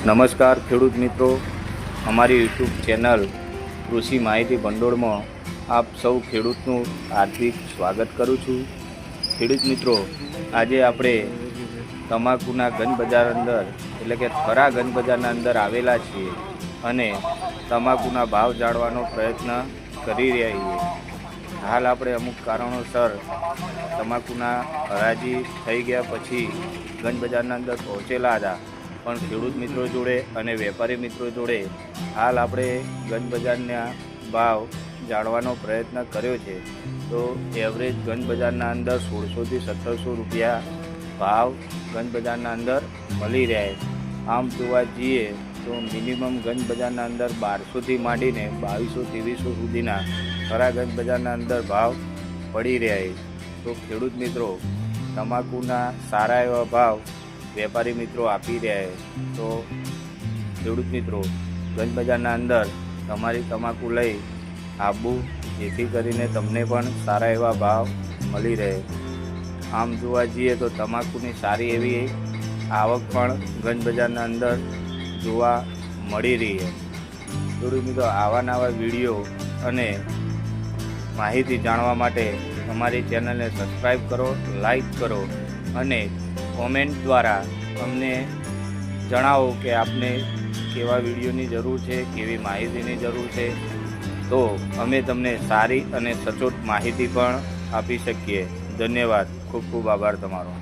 નમસ્કાર ખેડૂત મિત્રો, અમારી યુટ્યુબ ચેનલ કૃષિ માહિતી ભંડોળમાં આપ સૌ ખેડૂતનું હાર્દિક સ્વાગત કરું છું। ખેડૂત મિત્રો, આજે આપણે તમાકુના ગંજ બજાર અંદર એટલે કે થરા ગંજ બજારના અંદર આવેલા છીએ અને તમાકુના ભાવ જાણવાનો પ્રયત્ન કરી રહ્યા છીએ। હાલ આપણે અમુક કારણોસર તમાકુના હરાજી થઈ ગયા પછી ગંજ બજારના અંદર પહોંચેલા હતા, પણ ખેડૂત મિત્રો જોડે અને વેપારી મિત્રો જોડે હાલ આપણે ગંજ બજારના ભાવ જાણવાનો પ્રયત્ન કર્યો છે। તો એવરેજ ગંજ બજારના અંદર 1600 થી 1700 રૂપિયા ભાવ ગંજ બજારના અંદર મળી રહે। આમ જોવા જઈએ તો મિનિમમ ગંજ બજારના અંદર 1200 થી માંડીને 2200-2300 સુધીના ખરા ગંજ બજારના અંદર ભાવ પડી રહ્યા છે। તો ખેડૂત મિત્રો, તમાકુના સારા એવા ભાવ વેપારી મિત્રો આપી રહ્યા છે। તો ખેડૂત મિત્રો, ગંજ બજારના અંદર તમારી તમાકુ લઈ આવવું, જેથી કરીને તમને પણ સારા એવા ભાવ મળી રહે। આમ જોવા જઈએ તો તમાકુની સારી એવી આવક પણ ગંજ બજારના અંદર જોવા મળી રહી છે। ખેડૂત મિત્રો, આવા નવા વિડીયો અને માહિતી જાણવા માટે અમારી ચેનલને સબસ્ક્રાઈબ કરો, લાઈક કરો અને કોમેન્ટ દ્વારા અમને જણાવો કે આપને કેવા વિડીયોની જરૂર છે, કેવી માહિતીની જરૂર છે, તો અમે તમને સારી અને સચોટ માહિતી પણ આપી શકીએ। ધન્યવાદ, ખૂબ ખૂબ આભાર તમારો।